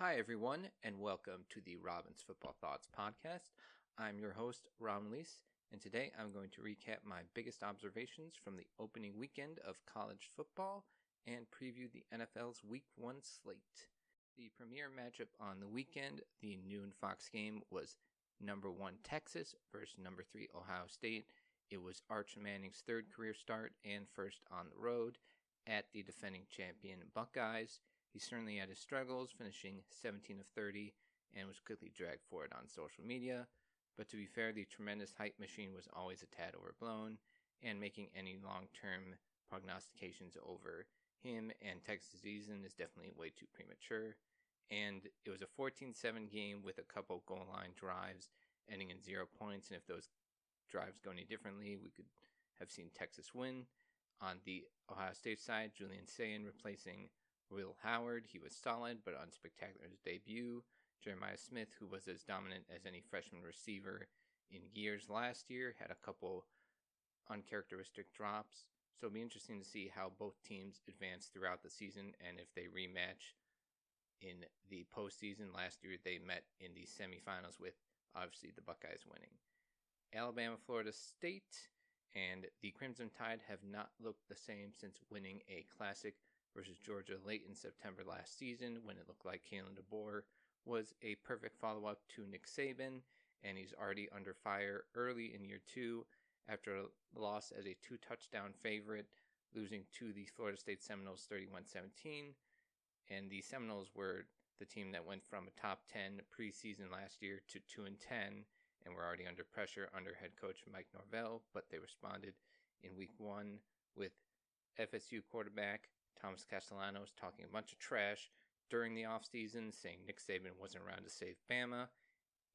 Hi, everyone, and welcome to the Robin's Football Thoughts podcast. I'm your host, Robin Lalisse, and today I'm going to recap my biggest observations from the opening weekend of college football and preview the NFL's Week 1 slate. The premier matchup on the weekend, the noon Fox game, was number 1 Texas versus number 3 Ohio State. It was Arch Manning's third career start and first on the road at the defending champion Buckeyes. He certainly had his struggles, finishing 17 of 30, and was quickly dragged for it on social media. But to be fair, the tremendous hype machine was always a tad overblown, and making any long-term prognostications over him and Texas' season is definitely way too premature. And it was a 14-7 game with a couple goal line drives ending in 0 points, and if those drives go any differently, we could have seen Texas win. On the Ohio State side, Julian Sayin replacing Will Howard. He was solid but unspectacular in his debut. Jeremiah Smith, who was as dominant as any freshman receiver in years last year, had a couple uncharacteristic drops. So it'll be interesting to see how both teams advance throughout the season and if they rematch in the postseason. Last year they met in the semifinals with obviously the Buckeyes winning. Alabama, Florida State, and the Crimson Tide have not looked the same since winning a classic versus Georgia late in September last season, when it looked like Kalen DeBoer was a perfect follow-up to Nick Saban, and he's already under fire early in year 2 after a loss as a 2-touchdown favorite, losing to the Florida State Seminoles 31-17. And the Seminoles were the team that went from a top 10 preseason last year to 2-10, and were already under pressure under head coach Mike Norvell, but they responded in week 1 with FSU quarterback Thomas Castellanos talking a bunch of trash during the offseason, saying Nick Saban wasn't around to save Bama.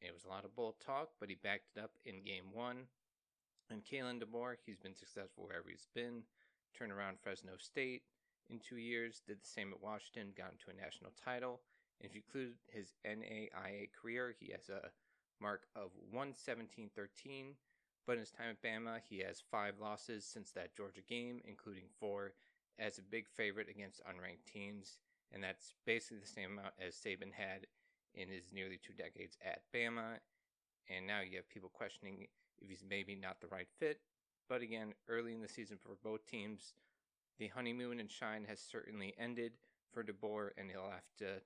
It was a lot of bull talk, but he backed it up in game 1. And Kalen DeBoer, he's been successful wherever he's been. Turned around Fresno State in 2 years, did the same at Washington, got into a national title. And if you include his NAIA career, he has a mark of 117-13. But in his time at Bama, he has 5 losses since that Georgia game, including 4 as a big favorite against unranked teams, and that's basically the same amount as Saban had in his nearly 2 decades at Bama. And now you have people questioning if he's maybe not the right fit. But again, early in the season for both teams, the honeymoon and shine has certainly ended for DeBoer, and he'll have to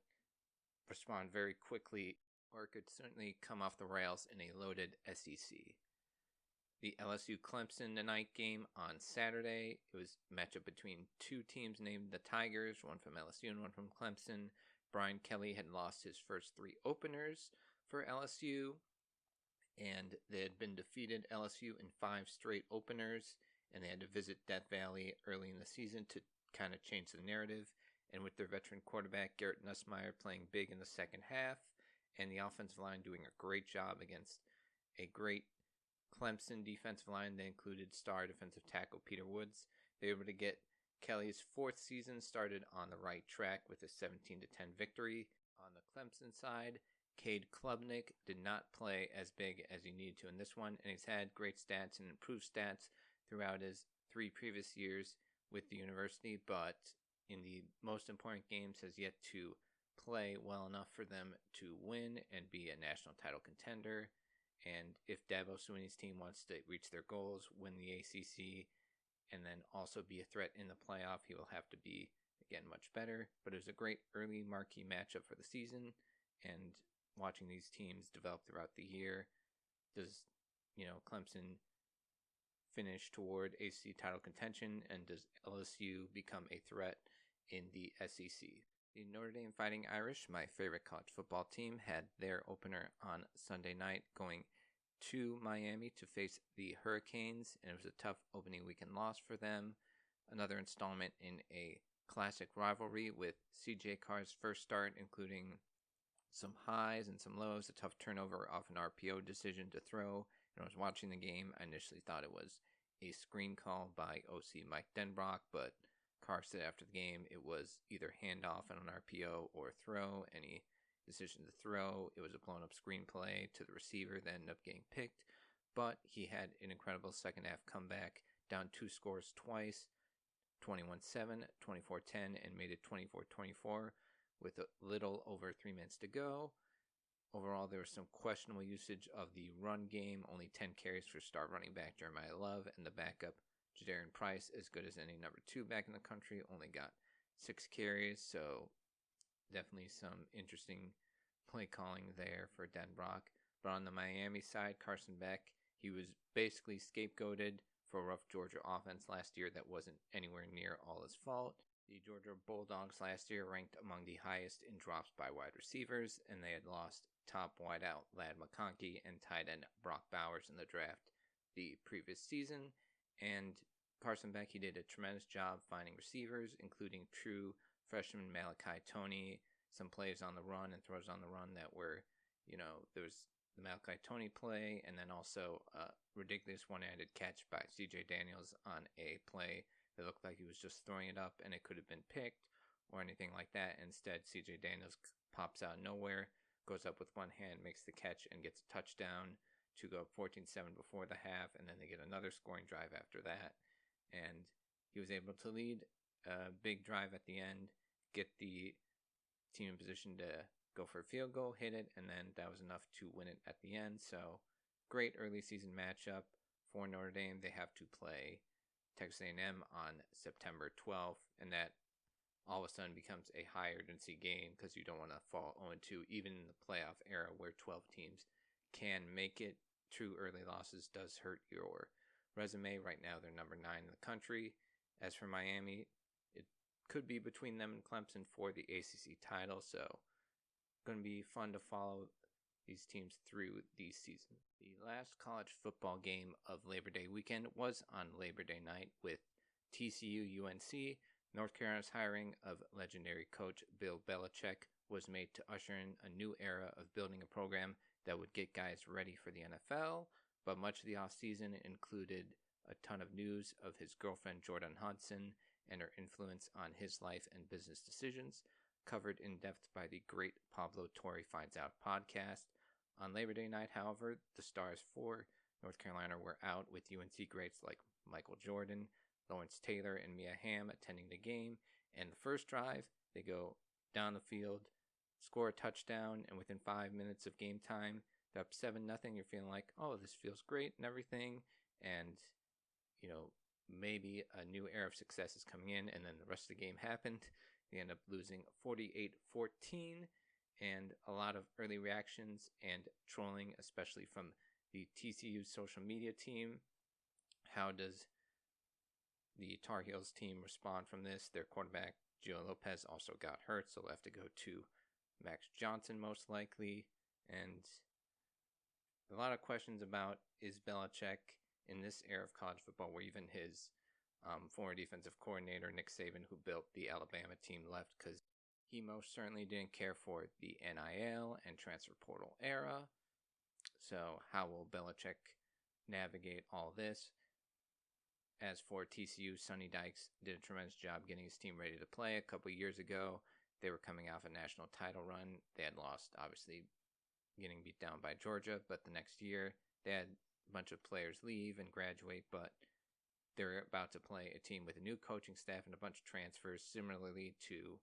respond very quickly, or it could certainly come off the rails in a loaded SEC. The LSU Clemson night game on Saturday. It was a matchup between 2 teams named the Tigers, one from LSU and one from Clemson. Brian Kelly had lost his first 3 openers for LSU, and they had been defeated LSU in 5 straight openers, and they had to visit Death Valley early in the season to kind of change the narrative. And with their veteran quarterback Garrett Nussmeier playing big in the second half, and the offensive line doing a great job against a great Clemson defensive line that included star defensive tackle Peter Woods, they were able to get Kelly's 4th season started on the right track with a 17-10 victory. On the Clemson side, Cade Klubnik did not play as big as he needed to in this one, and he's had great stats and improved stats throughout his 3 previous years with the university, but in the most important games has yet to play well enough for them to win and be a national title contender. And if Dabo Swinney's team wants to reach their goals, win the ACC, and then also be a threat in the playoff, he will have to be, again, much better. But it was a great early marquee matchup for the season, and watching these teams develop throughout the year, does, Clemson finish toward ACC title contention, and does LSU become a threat in the SEC? The Notre Dame Fighting Irish, my favorite college football team, had their opener on Sunday night going to Miami to face the Hurricanes, and it was a tough opening weekend loss for them. Another installment in a classic rivalry with CJ Carr's first start, including some highs and some lows, a tough turnover off an RPO decision to throw. And I was watching the game, I initially thought it was a screen call by OC Mike Denbrock, but Carr said after the game it was either handoff on an RPO or throw. Any decision to throw, it was a blown up screenplay to the receiver that ended up getting picked. But he had an incredible second half comeback, down 2 scores twice, 21-7, 24-10, and made it 24-24 with a little over 3 minutes to go. Overall, there was some questionable usage of the run game, only 10 carries for star running back Jeremiah Love, and the backup Jadarian Price, as good as any number 2 back in the country, only got 6 carries, so definitely some interesting play calling there for Den Brock. But on the Miami side, Carson Beck, he was basically scapegoated for a rough Georgia offense last year that wasn't anywhere near all his fault. The Georgia Bulldogs last year ranked among the highest in drops by wide receivers, and they had lost top wideout Ladd McConkey and tight end Brock Bowers in the draft the previous season. And Carson Beck, he did a tremendous job finding receivers, including true freshman Malachi Toney, some plays on the run and throws on the run that were, there was the Malachi Toney play, and then also a ridiculous one-handed catch by C.J. Daniels on a play that looked like he was just throwing it up and it could have been picked or anything like that. Instead, C.J. Daniels pops out of nowhere, goes up with one hand, makes the catch, and gets a touchdown to go up 14-7 before the half, and then they get another scoring drive after that. And he was able to lead a big drive at the end, get the team in position to go for a field goal, hit it, and then that was enough to win it at the end. So great early season matchup for Notre Dame. They have to play Texas A&M on September 12th, and that all of a sudden becomes a high urgency game because you don't want to fall 0-2 even in the playoff era where 12 teams can make it. True early losses does hurt your resume. Right now they're number 9 in the country. As for Miami, it could be between them and Clemson for the ACC title, so going to be fun to follow these teams through the season. The last college football game of Labor Day weekend was on Labor Day night with TCU UNC. North Carolina's hiring of legendary coach Bill Belichick was made to usher in a new era of building a program that would get guys ready for the NFL, but much of the offseason included a ton of news of his girlfriend Jordan Hudson and her influence on his life and business decisions, covered in depth by the great Pablo Torre Finds Out podcast. On Labor Day night, however, the stars for North Carolina were out, with UNC greats like Michael Jordan, Lawrence Taylor, and Mia Hamm attending the game. And the first drive, they go down the field, score a touchdown, and within 5 minutes of game time, they're up 7-0. You're feeling like, oh, this feels great and everything. And, maybe a new era of success is coming in. And then the rest of the game happened. They end up losing 48-14, and a lot of early reactions and trolling, especially from the TCU social media team. How does the Tar Heels team respond from this? Their quarterback, Gio Lopez, also got hurt, so they'll have to go to Max Johnson most likely. And a lot of questions about, is Belichick in this era of college football, where even his former defensive coordinator, Nick Saban, who built the Alabama team, left because he most certainly didn't care for the NIL and transfer portal era. So how will Belichick navigate all this? As for TCU, Sonny Dykes did a tremendous job getting his team ready to play. A couple of years ago, they were coming off a national title run. They had lost, obviously, getting beat down by Georgia, but the next year they had a bunch of players leave and graduate, but they're about to play a team with a new coaching staff and a bunch of transfers. Similarly to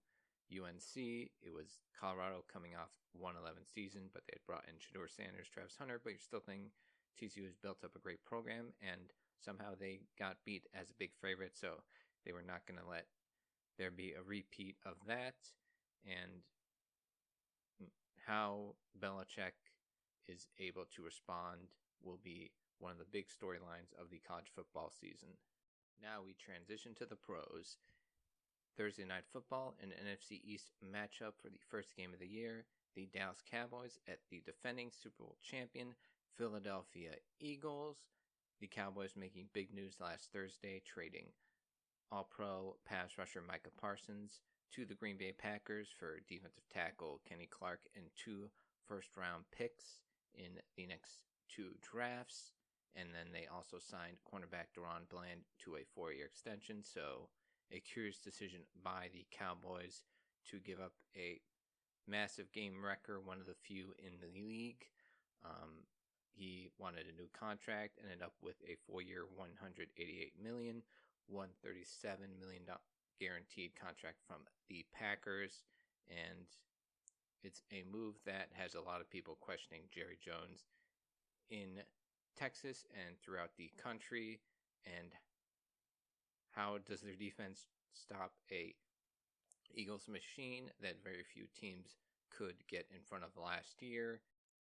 UNC, it was Colorado coming off 1-11 season, but they had brought in Shedeur Sanders, Travis Hunter, but you're still thinking TCU has built up a great program, and somehow they got beat as a big favorite, so they were not going to let there be a repeat of that. And how Belichick is able to respond will be one of the big storylines of the college football season. Now we transition to the pros. Thursday Night Football, an NFC East matchup for the first game of the year. The Dallas Cowboys at the defending Super Bowl champion Philadelphia Eagles. The Cowboys making big news last Thursday, trading All-Pro pass rusher Micah Parsons to the Green Bay Packers for defensive tackle Kenny Clark and 2 first-round picks in the next 2 drafts. And then they also signed cornerback Deron Bland to a 4-year extension. So a curious decision by the Cowboys to give up a massive game wrecker, one of the few in the league. He wanted a new contract, ended up with a 4-year, $188 million, $137 million guaranteed contract from the Packers. and it's a move that has a lot of people questioning Jerry Jones in Texas and throughout the country, and how does their defense stop a Eagles machine that very few teams could get in front of last year.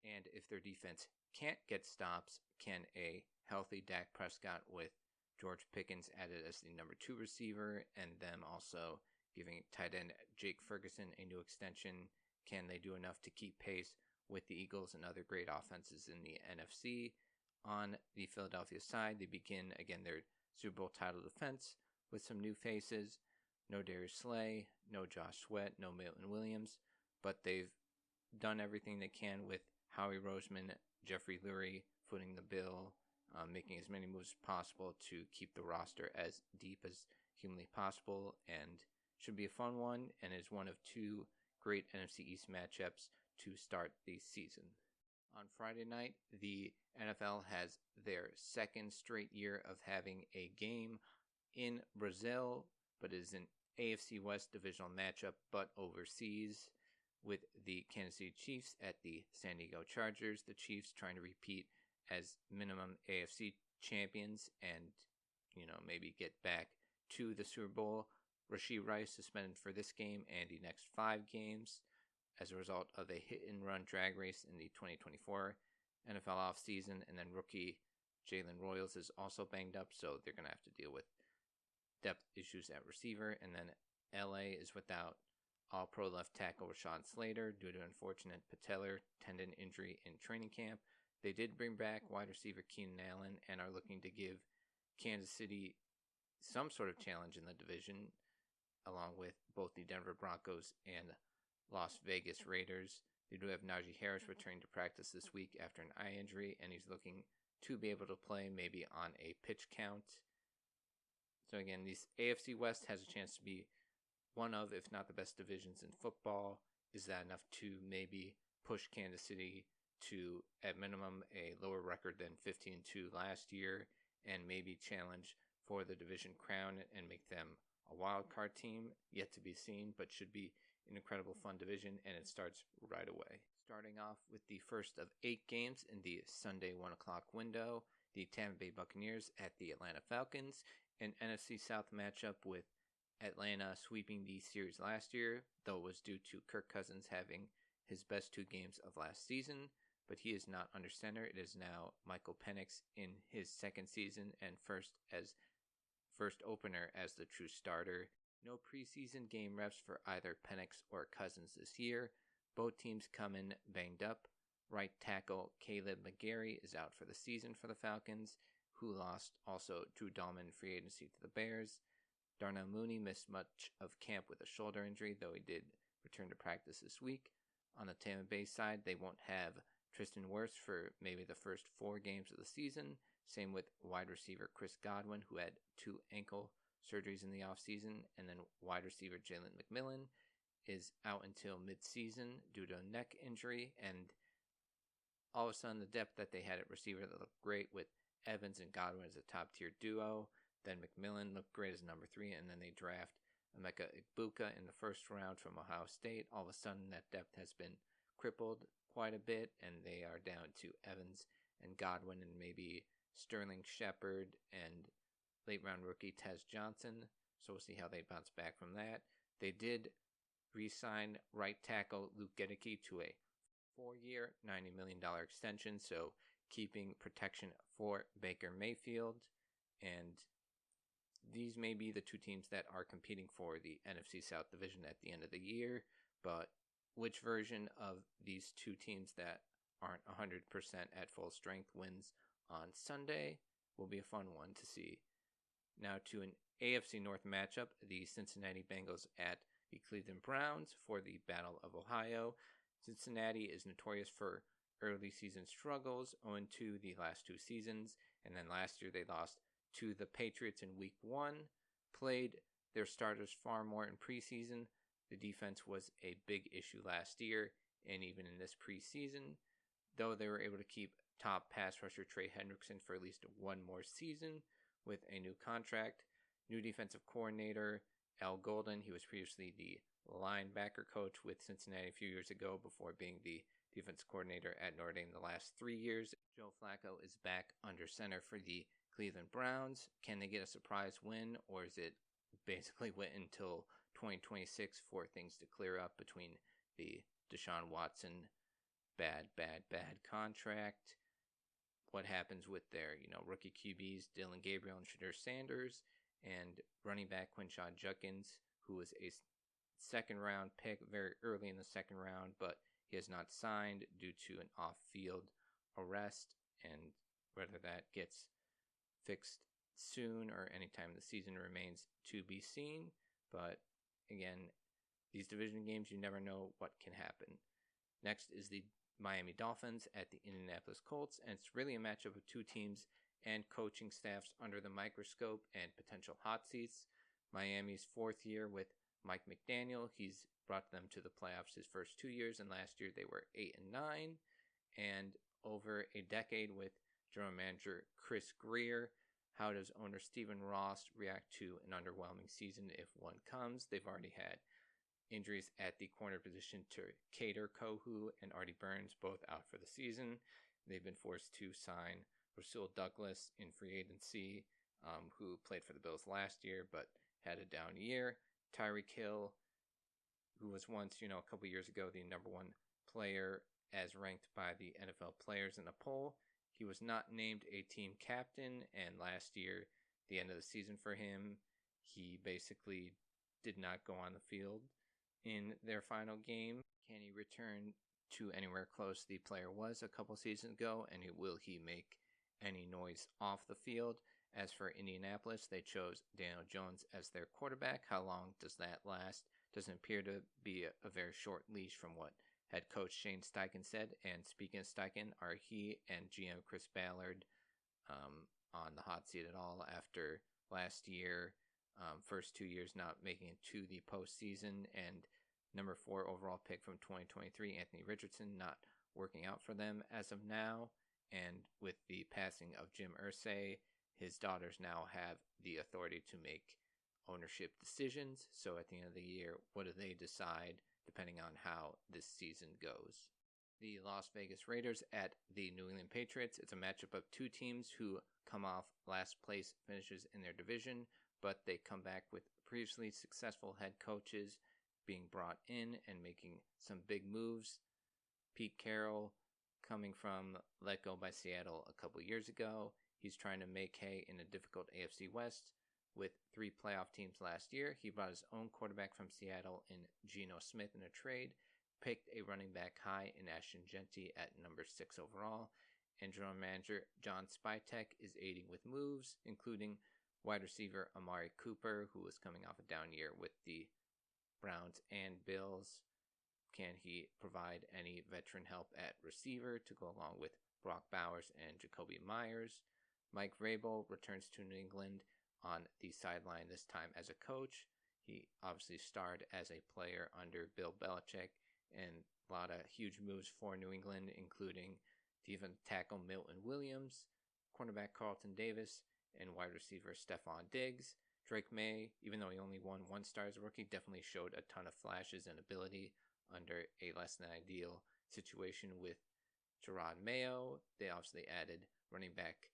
And if their defense can't get stops, can a healthy Dak Prescott with George Pickens added as the number 2 receiver, and them also giving tight end Jake Ferguson a new extension, can they do enough to keep pace with the Eagles and other great offenses in the NFC? On the Philadelphia side, they begin again their Super Bowl title defense with some new faces. No Darius Slay, no Josh Sweat, no Milton Williams, but they've done everything they can with Howie Roseman, Jeffrey Lurie footing the bill, making as many moves as possible to keep the roster as deep as humanly possible, and should be a fun one, and is one of 2 great NFC East matchups to start the season. On Friday night, the NFL has their 2nd straight year of having a game in Brazil, but it is an AFC West divisional matchup, but overseas, with the Kansas City Chiefs at the San Diego Chargers. The Chiefs trying to repeat as minimum AFC champions and, maybe get back to the Super Bowl. Rashee Rice suspended for this game and the next 5 games as a result of a hit-and-run drag race in the 2024 NFL offseason. And then rookie Jalen Royals is also banged up, so they're going to have to deal with depth issues at receiver. And then LA is without All-Pro left tackle Rashawn Slater due to unfortunate patellar tendon injury in training camp. They did bring back wide receiver Keenan Allen and are looking to give Kansas City some sort of challenge in the division, along with both the Denver Broncos and Las Vegas Raiders. They do have Najee Harris returning to practice this week after an eye injury, and he's looking to be able to play maybe on a pitch count. So again, this AFC West has a chance to be one of, if not the best divisions in football. Is that enough to maybe push Kansas City to, at minimum, a lower record than 15-2 last year, and maybe challenge for the division crown and make them a wild card team? Yet to be seen, but should be an incredible fun division, and it starts right away. Starting off with the first of 8 games in the Sunday 1 o'clock window, the Tampa Bay Buccaneers at the Atlanta Falcons, an NFC South matchup with Atlanta sweeping the series last year, though it was due to Kirk Cousins having his best 2 games of last season, but he is not under center. It is now Michael Penix in his 2nd season and first opener as the true starter. No preseason game reps for either Penix or Cousins this year. Both teams come in banged up. Right tackle Caleb McGarry is out for the season for the Falcons, who lost also Drew Dahlman in free agency to the Bears. Darnell Mooney missed much of camp with a shoulder injury, though he did return to practice this week. On the Tampa Bay side, they won't have Tristan Wirfs for maybe the first 4 games of the season. Same with wide receiver Chris Godwin, who had 2 ankle surgeries in the offseason. And then wide receiver Jalen McMillan is out until midseason due to a neck injury. And all of a sudden, the depth that they had at receiver that looked great with Evans and Godwin as a top-tier duo. Then McMillan looked great as number 3, and then they draft Emeka Egbuka in the first round from Ohio State. All of a sudden, that depth has been crippled quite a bit, and they are down to Evans and Godwin and maybe Sterling Shepard and late-round rookie Tez Johnson. So we'll see how they bounce back from that. They did re-sign right tackle Luke Gedeke to a 4-year, $90 million extension, so keeping protection for Baker Mayfield. And these may be the 2 teams that are competing for the NFC South Division at the end of the year, but which version of these 2 teams that aren't 100% at full strength wins on Sunday will be a fun one to see. Now to an AFC North matchup, the Cincinnati Bengals at the Cleveland Browns for the Battle of Ohio. Cincinnati is notorious for early season struggles, 0-2 the last 2 seasons, and then last year they lost to the Patriots in week 1, played their starters far more in preseason. The defense was a big issue last year, and even in this preseason, though they were able to keep top pass rusher Trey Hendrickson for at least 1 more season with a new contract. New defensive coordinator Al Golden, he was previously the linebacker coach with Cincinnati a few years ago before being the defense coordinator at Notre Dame the last 3 years. Joe Flacco is back under center for the Cleveland Browns. Can they get a surprise win, or is it basically wait until 2026 for things to clear up between the Deshaun Watson bad contract, what happens with their rookie QBs Dylan Gabriel and Shadur Sanders, and running back Quinshon Judkins, who was a second round pick very early in the second round, but he has not signed due to an off-field arrest, and whether that gets fixed soon or anytime the season remains to be seen. But again, these division games, you never know what can happen. Next is the Miami Dolphins at the Indianapolis Colts, and it's really a matchup of two teams and coaching staffs under the microscope and potential hot seats. Miami's fourth year with Mike McDaniel, he's brought them to the playoffs his first 2 years, and last year they were 8-9. And over a decade with general manager Chris Greer, how does owner Stephen Ross react to an underwhelming season if one comes? They've already had injuries at the corner position to Kader Kohu and Artie Burns, both out for the season. They've been forced to sign Rasul Douglas in free agency, who played for the Bills last year but had a down year. Tyreek Hill, who was once, a couple years ago, the number one player as ranked by the NFL players in a poll. He was not named a team captain, and last year, the end of the season for him, he basically did not go on the field in their final game. Can he return to anywhere close the player was a couple seasons ago, and will he make any noise off the field? As for Indianapolis, they chose Daniel Jones as their quarterback. How long does that last? Doesn't appear to be a very short leash from what head coach Shane Steichen said. And speaking of Steichen, are he and GM Chris Ballard on the hot seat at all after last year, first 2 years not making it to the postseason, and number 4 overall pick from 2023, Anthony Richardson, not working out for them as of now? And with the passing of Jim Irsay, his daughters now have the authority to make ownership decisions. So at the end of the year, what do they decide depending on how this season goes? The Las Vegas Raiders at the New England Patriots. It's a matchup of two teams who come off last place finishes in their division, but they come back with previously successful head coaches being brought in and making some big moves. Pete Carroll, coming from let go by Seattle a couple years ago, he's trying to make hay in a difficult AFC West. With 3 playoff teams last year, he brought his own quarterback from Seattle in Geno Smith in a trade, picked a running back high in Ashton Genty at number 6 overall, and general manager John Spytek is aiding with moves, including wide receiver Amari Cooper, who was coming off a down year with the Browns and Bills. Can he provide any veteran help at receiver to go along with Brock Bowers and Jacoby Myers? Mike Vrabel returns to New England on the sideline, this time as a coach. He obviously starred as a player under Bill Belichick, and a lot of huge moves for New England, including defensive tackle Milton Williams, cornerback Carlton Davis, and wide receiver Stephon Diggs. Drake May, even though he only won 1 star as a rookie, definitely showed a ton of flashes and ability under a less than ideal situation with Gerard Mayo. They obviously added running back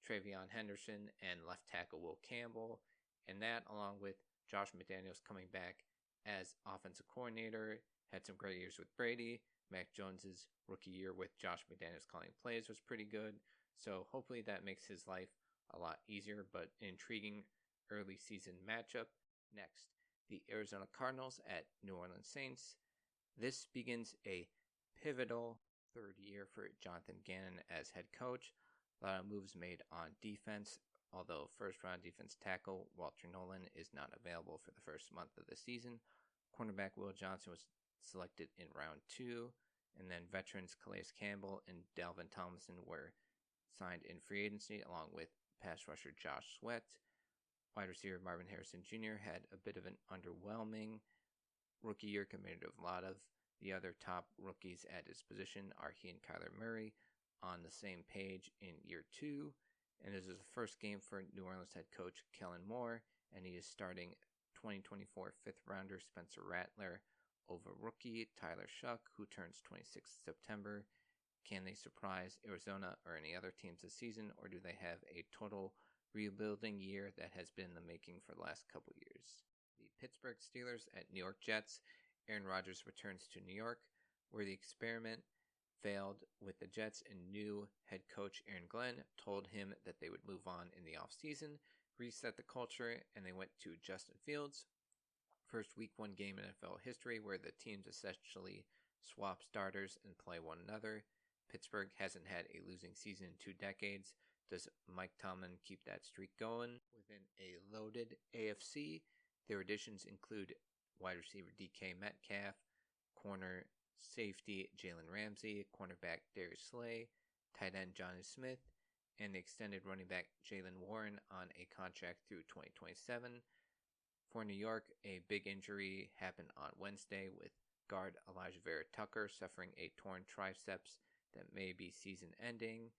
Travion Henderson and left tackle Will Campbell, and that, along with Josh McDaniels coming back as offensive coordinator, had some great years with Brady. Mac Jones's rookie year with Josh McDaniels calling plays was pretty good, so hopefully that makes his life a lot easier, but intriguing early season matchup. Next, the Arizona Cardinals at New Orleans Saints. This begins a pivotal 3rd year for Jonathan Gannon as head coach. A lot of moves made on defense, although first-round defense tackle Walter Nolan is not available for the first month of the season. Cornerback Will Johnson was selected in round 2, and then veterans Calais Campbell and Dalvin Tomlinson were signed in free agency, along with pass rusher Josh Sweat. Wide receiver Marvin Harrison Jr. had a bit of an underwhelming rookie year compared to a lot of the other top rookies at his position. Are he and Kyler Murray on the same page in year 2? And this is the first game for New Orleans head coach Kellen Moore, and he is starting 2024 fifth-rounder Spencer Rattler over rookie Tyler Shuck, who turns 26 in September. Can they surprise Arizona or any other teams this season, or do they have a total rebuilding year that has been in the making for the last couple years? The Pittsburgh Steelers at New York Jets. Aaron Rodgers returns to New York, where the experiment failed with the Jets, and new head coach Aaron Glenn told him that they would move on in the offseason, reset the culture, and they went to Justin Fields. First week 1 game in NFL history where the teams essentially swap starters and play one another. Pittsburgh hasn't had a losing season in 2 decades. Does Mike Tomlin keep that streak going? Within a loaded AFC, their additions include wide receiver DK Metcalf, corner safety Jalen Ramsey, cornerback Darius Slay, tight end Johnny Smith, and the extended running back Jalen Warren on a contract through 2027. For New York, a big injury happened on Wednesday with guard Elijah Vera Tucker suffering a torn triceps that may be season-ending.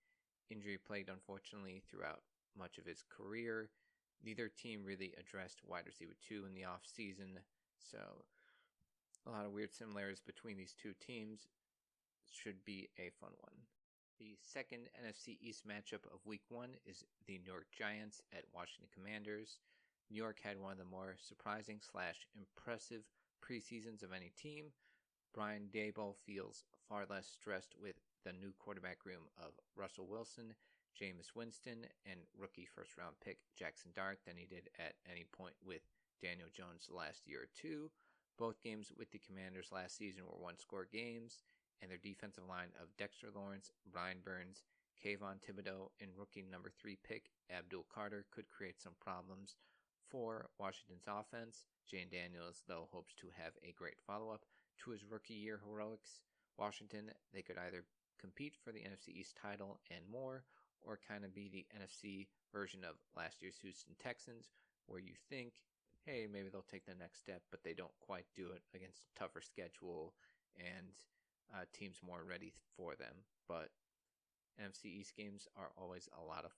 Injury plagued, unfortunately, throughout much of his career. Neither team really addressed wide receiver 2 in the offseason, so a lot of weird similarities between these two teams. Should be a fun one. The second NFC East matchup of Week 1 is the New York Giants at Washington Commanders. New York had one of the more surprising/impressive preseasons of any team. Brian Daboll feels far less stressed with the new quarterback room of Russell Wilson, Jameis Winston, and rookie first-round pick Jackson Dart than he did at any point with Daniel Jones the last year or two. Both games with the Commanders last season were one-score games, and their defensive line of Dexter Lawrence, Brian Burns, Kayvon Thibodeau, and rookie number 3 pick Abdul Carter could create some problems for Washington's offense. Jane Daniels, though, hopes to have a great follow-up to his rookie year heroics. Washington, they could either compete for the NFC East title and more, or kind of be the NFC version of last year's Houston Texans, where you think, hey, maybe they'll take the next step, but they don't quite do it against a tougher schedule and teams more ready for them. But NFC East games are always a lot of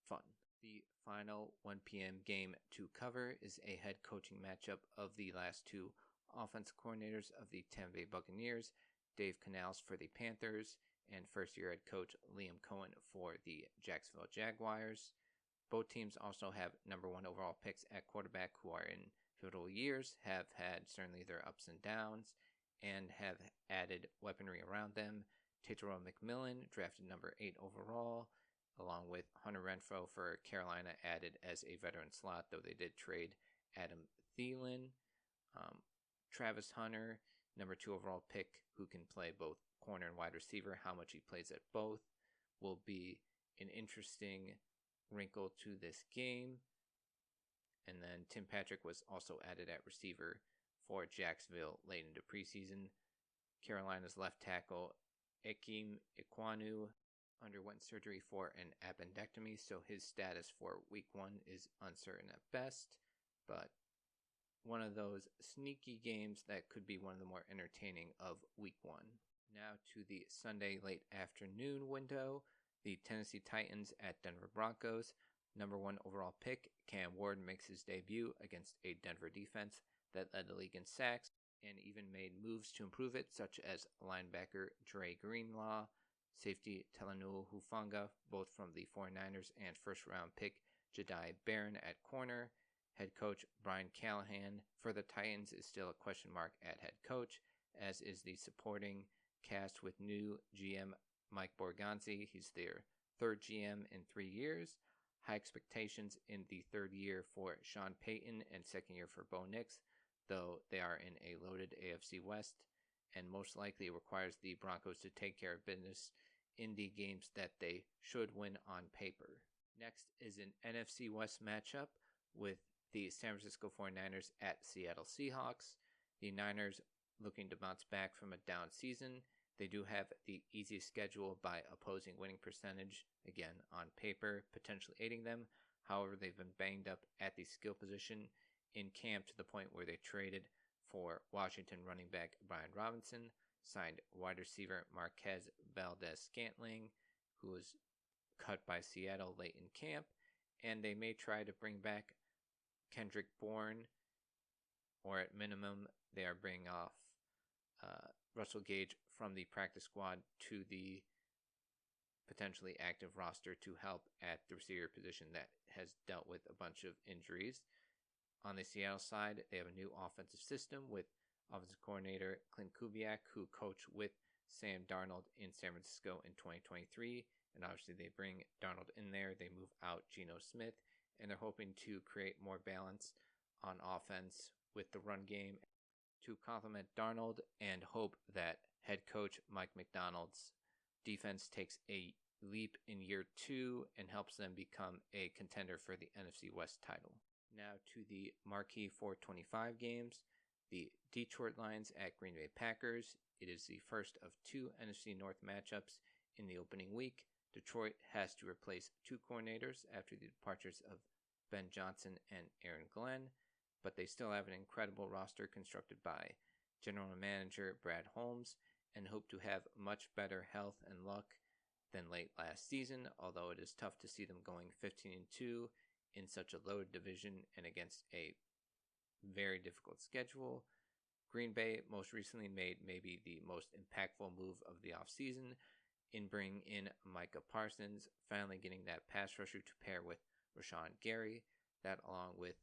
fun. The final 1 p.m. game to cover is a head coaching matchup of the last 2 offensive coordinators of the Tampa Bay Buccaneers, Dave Canales for the Panthers, and first-year head coach Liam Cohen for the Jacksonville Jaguars. Both teams also have number 1 overall picks at quarterback who are in pivotal years, have had certainly their ups and downs, and have added weaponry around them. Tetairoa McMillan, drafted number 8 overall, along with Hunter Renfrow for Carolina, added as a veteran slot, though they did trade Adam Thielen. Travis Hunter, number 2 overall pick, who can play both corner and wide receiver. How much he plays at both will be an interesting wrinkle to this game. And then Tim Patrick was also added at receiver for Jacksonville late into preseason. Carolina's left tackle Ikem Ekwonu underwent surgery for an appendectomy, so his status for week 1 is uncertain at best, but one of those sneaky games that could be one of the more entertaining of week 1. Now to the Sunday late afternoon window, the Tennessee Titans at Denver Broncos. Number 1 overall pick, Cam Ward makes his debut against a Denver defense that led the league in sacks and even made moves to improve it, such as linebacker Dre Greenlaw, safety Talanoa Hufanga, both from the 49ers, and first-round pick Jedi Barron at corner. Head coach Brian Callahan for the Titans is still a question mark at head coach, as is the supporting cast with new GM Mike Borgonzi. He's their 3rd GM in 3 years. High expectations in the 3rd year for Sean Payton and 2nd year for Bo Nix, though they are in a loaded AFC West, and most likely requires the Broncos to take care of business in the games that they should win on paper. Next is an NFC West matchup with the San Francisco 49ers at Seattle Seahawks. The Niners looking to bounce back from a down season. They do have the easiest schedule by opposing winning percentage, again on paper, potentially aiding them. However, they've been banged up at the skill position in camp to the point where they traded for Washington running back Brian Robinson, signed wide receiver Marquez Valdez-Scantling, who was cut by Seattle late in camp, and they may try to bring back Kendrick Bourne or at minimum, they are bringing off Russell Gage from the practice squad to the potentially active roster to help at the receiver position that has dealt with a bunch of injuries. On the Seattle side, they have a new offensive system with offensive coordinator Clint Kubiak, who coached with Sam Darnold in San Francisco in 2023. And obviously they bring Darnold in there. They move out Geno Smith, and they're hoping to create more balance on offense with the run game to complement Darnold and hope that head coach Mike Macdonald's defense takes a leap in year 2 and helps them become a contender for the NFC West title. Now to the marquee 425 games. The Detroit Lions at Green Bay Packers. It is the first of 2 NFC North matchups in the opening week. Detroit has to replace 2 coordinators after the departures of Ben Johnson and Aaron Glenn, but they still have an incredible roster constructed by General Manager Brad Holmes and hope to have much better health and luck than late last season, although it is tough to see them going 15-2 in such a loaded division and against a very difficult schedule. Green Bay most recently made maybe the most impactful move of the offseason in bringing in Micah Parsons, finally getting that pass rusher to pair with Rashawn Gary. That, along with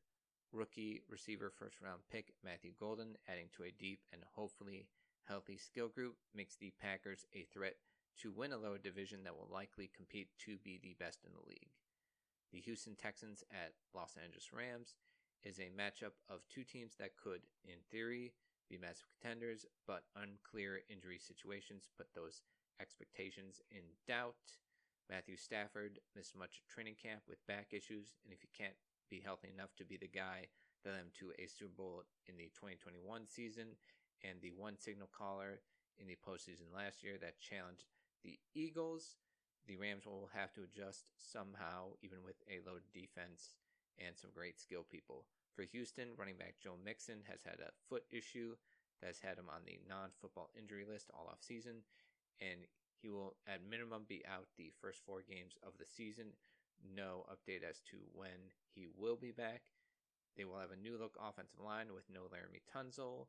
rookie receiver first-round pick Matthew Golden, adding to a deep and hopefully healthy skill group, makes the Packers a threat to win a lower division that will likely compete to be the best in the league. The Houston Texans at Los Angeles Rams is a matchup of 2 teams that could, in theory, be massive contenders, but unclear injury situations put those expectations in doubt. Matthew Stafford missed much training camp with back issues, and if he can't be healthy enough to be the guy that led them to a Super Bowl in the 2021 season and the one signal caller in the postseason last year that challenged the Eagles, the Rams will have to adjust somehow, even with a loaded defense and some great skill people. For Houston, running back Joe Mixon has had a foot issue that's had him on the non-football injury list all offseason, and he will at minimum be out the first 4 games of the season. No update as to when he will be back. They will have a new look offensive line with no Laramie Tunzel,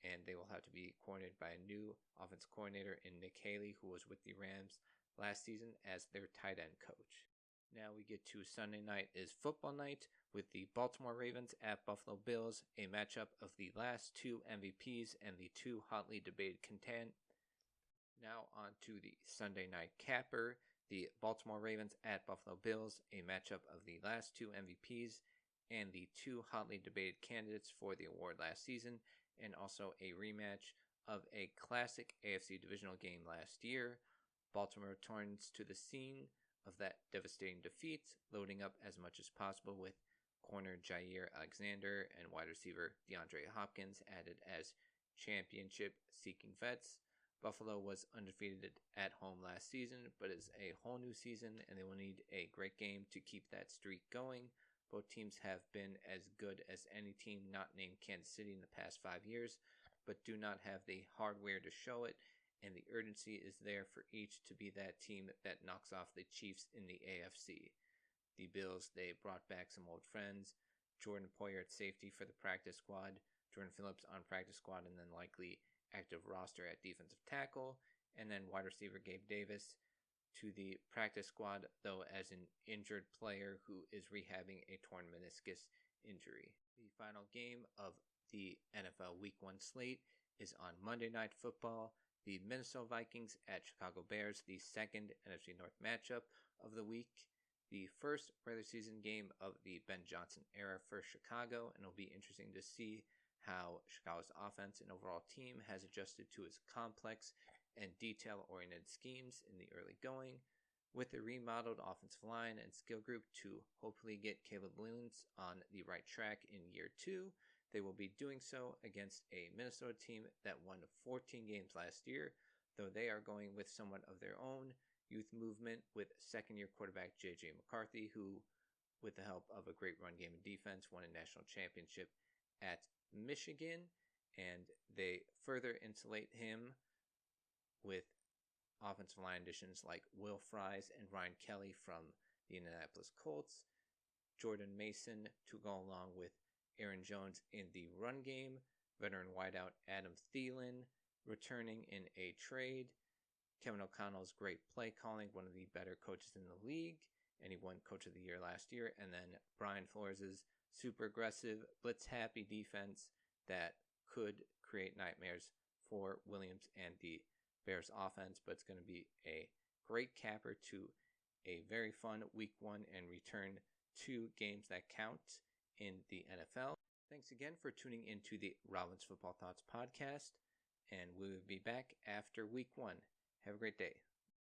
and they will have to be coordinated by a new offensive coordinator in Nick Haley, who was with the Rams last season as their tight end coach. Now we get to Sunday night is football night with the Baltimore Ravens at Buffalo Bills, a matchup of the last 2 MVPs and the 2 hotly debated contenders. Now on to the Sunday night capper, the Baltimore Ravens at Buffalo Bills, a matchup of the last 2 MVPs and the 2 hotly debated candidates for the award last season, and also a rematch of a classic AFC divisional game last year. Baltimore returns to the scene of that devastating defeat, loading up as much as possible with corner Jair Alexander and wide receiver DeAndre Hopkins added as championship-seeking vets. Buffalo was undefeated at home last season, but it's a whole new season, and they will need a great game to keep that streak going. Both teams have been as good as any team not named Kansas City in the past 5 years, but do not have the hardware to show it, and the urgency is there for each to be that team that knocks off the Chiefs in the AFC. The Bills, they brought back some old friends. Jordan Poyer at safety for the practice squad, Jordan Phillips on practice squad, and then likely active roster at defensive tackle, and then wide receiver Gabe Davis to the practice squad, though as an injured player who is rehabbing a torn meniscus injury. The final game of the NFL Week 1 slate is on Monday Night Football. The Minnesota Vikings at Chicago Bears, the second NFC North matchup of the week. The first regular season game of the Ben Johnson era for Chicago, and it'll be interesting to see how Chicago's offense and overall team has adjusted to its complex and detail-oriented schemes in the early going, with a remodeled offensive line and skill group to hopefully get Caleb Williams on the right track in year 2. They will be doing so against a Minnesota team that won 14 games last year, though they are going with somewhat of their own youth movement with second-year quarterback J.J. McCarthy, who, with the help of a great run game and defense, won a national championship at Michigan, and they further insulate him with offensive line additions like Will Fries and Ryan Kelly from the Indianapolis Colts, Jordan Mason to go along with Aaron Jones in the run game, veteran wideout Adam Thielen returning in a trade, Kevin O'Connell's great play calling, one of the better coaches in the league, and he won Coach of the Year last year, and then Brian Flores' super aggressive, blitz-happy defense that could create nightmares for Williams and the Bears offense, but it's going to be a great capper to a very fun week 1 and return to games that count in the NFL. Thanks again for tuning into the Robin's Football Thoughts podcast, and we will be back after week 1. Have a great day.